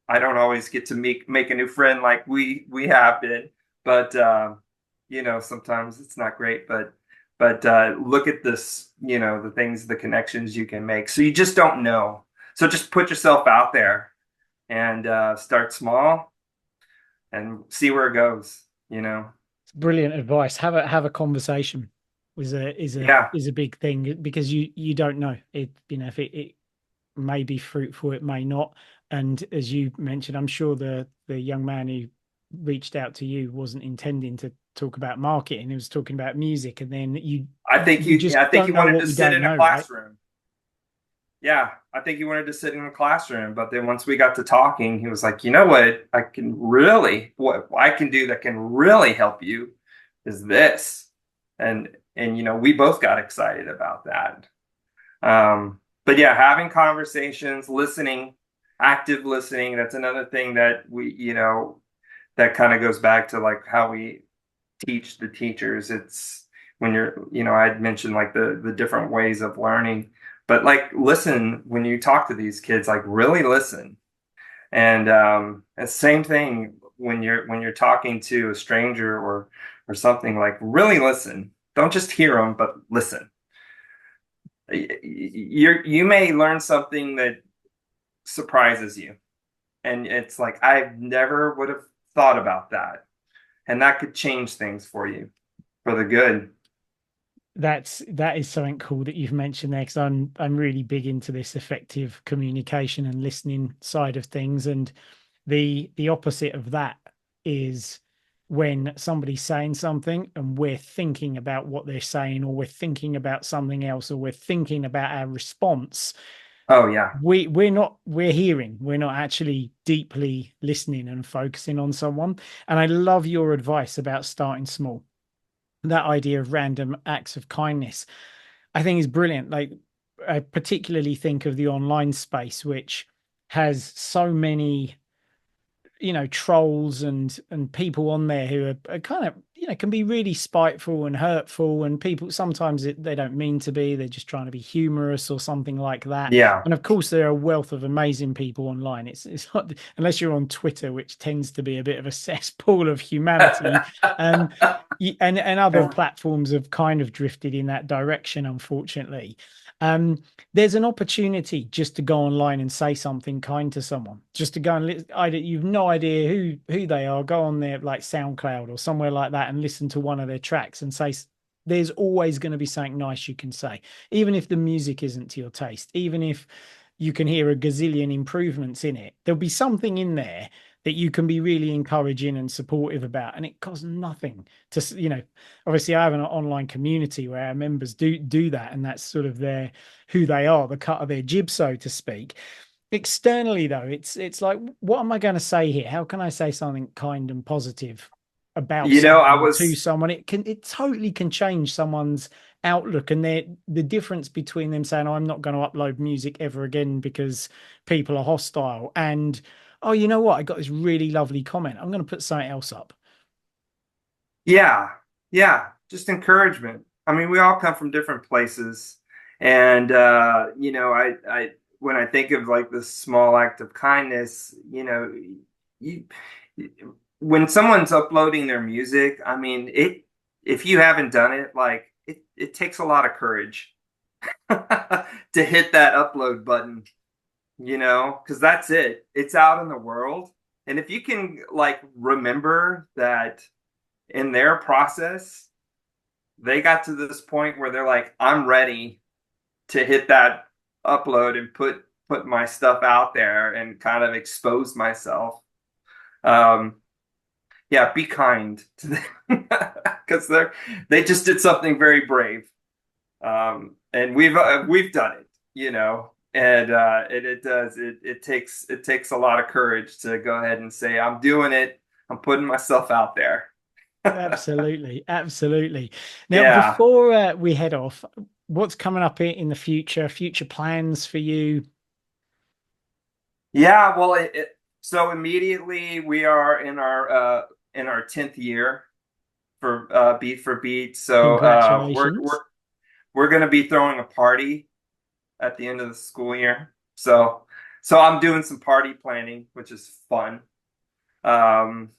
I don't always get to make a new friend like we have been, but sometimes it's not great. But look at this. The things, the connections you can make. So you just don't know. So just put yourself out there and start small and see where it goes. It's brilliant advice. Have a conversation is a is a Yeah. is a big thing because you don't know it. If it may be fruitful, it may not. And as you mentioned, I'm sure the young man who reached out to you wasn't intending to talk about marketing. He was talking about music, and then we just I think don't you know wanted what to we sit don't in a know, right? classroom. Yeah, I think he wanted to sit in a classroom, but then once we got to talking, he was like, "You know what I can do that can really help you is this." And we both got excited about that. But yeah, having conversations, listening, active listening, that's another thing that that kind of goes back to like how we teach the teachers. It's when I'd mentioned like the different ways of learning, but like listen when you talk to these kids, like really listen. And the same thing when you're talking to a stranger or something, like really listen. Don't just hear them, but listen. You may learn something that surprises you, and it's like I never would have thought about that, and that could change things for you for the good. That is something cool that you've mentioned there because I'm really big into this effective communication and listening side of things, and the opposite of that is when somebody's saying something and we're thinking about what they're saying, or we're thinking about something else, or we're thinking about our response. Oh yeah. We're hearing, we're not actually deeply listening and focusing on someone. And I love your advice about starting small. That idea of random acts of kindness, I think, is brilliant. Like, I particularly think of the online space, which has so many trolls and people on there who are kind of can be really spiteful and hurtful, and people sometimes they don't mean to be, they're just trying to be humorous or something like that. Yeah. And of course there are a wealth of amazing people online. It's not, unless you're on Twitter, which tends to be a bit of a cesspool of humanity. um and other platforms have kind of drifted in that direction, unfortunately. There's an opportunity just to go online and say something kind to someone, just to go and you've no idea who they are. Go on there like SoundCloud or somewhere like that and listen to one of their tracks and say, there's always going to be something nice you can say, even if the music isn't to your taste, even if you can hear a gazillion improvements in it. There'll be something in there that you can be really encouraging and supportive about, and it costs nothing to obviously I have an online community where our members do that, and that's sort of their who they are, the cut of their jib, so to speak. Externally though, it's like, what am I going to say here? How can I say something kind and positive about I someone or to was someone? It totally can change someone's outlook, and the difference between them saying, oh, I'm not going to upload music ever again because people are hostile, and, oh, you know what, I got this really lovely comment, I'm going to put something else up. Yeah, yeah, just encouragement. I mean, we all come from different places, and I when I think of like this small act of kindness, you when someone's uploading their music, I mean, if you haven't done it, like it takes a lot of courage to hit that upload button, because that's it. It's out in the world, and if you can like remember that in their process, they got to this point where they're like, I'm ready to hit that upload and put my stuff out there and kind of expose myself. Um, yeah, be kind to them because they just did something very brave. And we've done it, And it does it takes a lot of courage to go ahead and say I'm doing it. I'm putting myself out there. Absolutely, absolutely. Now, Yeah. before we head off, what's coming up in the future? Future plans for you? Yeah, well, so immediately we are in our 10th year for Beat for Beat. So Congratulations. we're going to be throwing a party at the end of the school year. So I'm doing some party planning, which is fun. Um,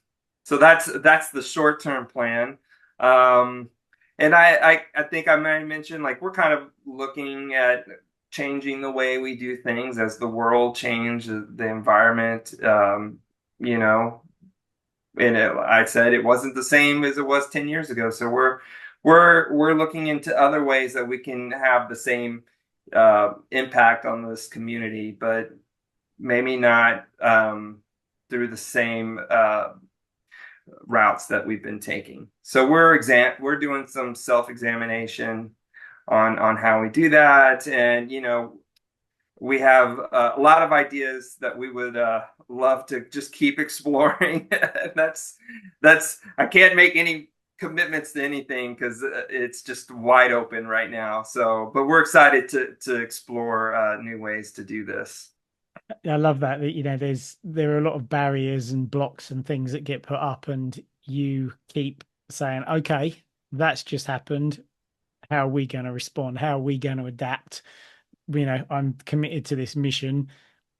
so that's the short term plan. Um, and I think I might mention like we're kind of looking at changing the way we do things as the world changed, the environment. You know, I said it wasn't the same as it was 10 years ago. So we're looking into other ways that we can have the same impact on this community, but maybe not through the same routes that we've been taking. So we're doing some self-examination on how we do that, and we have a lot of ideas that we would love to just keep exploring. That's I can't make any commitments to anything because it's just wide open right now. So, but we're excited to explore new ways to do this. I love that there are a lot of barriers and blocks and things that get put up, and you keep saying, "Okay, that's just happened. How are we going to respond? How are we going to adapt?" I'm committed to this mission.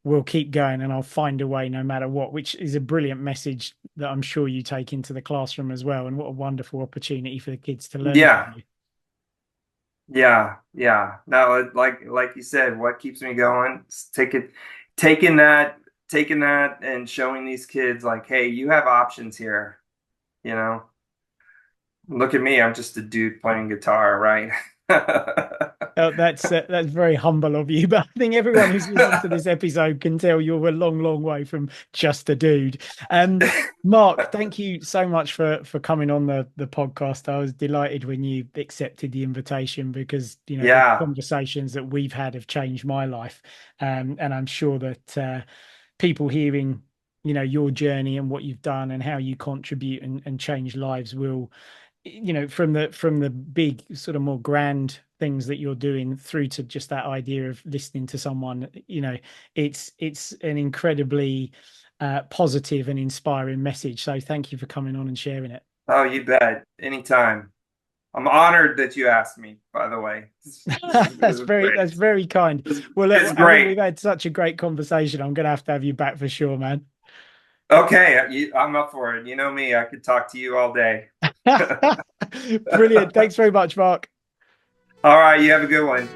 We'll keep going, and I'll find a way no matter what. Which is a brilliant message that I'm sure you take into the classroom as well. And what a wonderful opportunity for the kids to learn from Yeah, you. yeah. No, like you said, what keeps me going? Taking that, taking that, and showing these kids like, hey, you have options here. You know, look at me, I'm just a dude playing guitar, right? Oh, that's very humble of you, but I think everyone who's listened to this episode can tell you're a long, long way from just a dude. Mark, thank you so much for coming on the podcast. I was delighted when you accepted the invitation because the Yeah. conversations that we've had have changed my life, and I'm sure that people hearing your journey and what you've done and how you contribute and change lives will from the big sort of more grand things that you're doing through to just that idea of listening to someone, it's an incredibly positive and inspiring message. So thank you for coming on and sharing it. Oh, you bet. Anytime. I'm honored that you asked me, by the way. This that's is very great. that's very kind. This, Well, it's look, I think great. we've had such a great conversation. I'm gonna have to have you back for sure, man. Okay, I'm up for it. You know me, I could talk to you all day. Brilliant. Thanks very much, Mark. All right, you have a good one.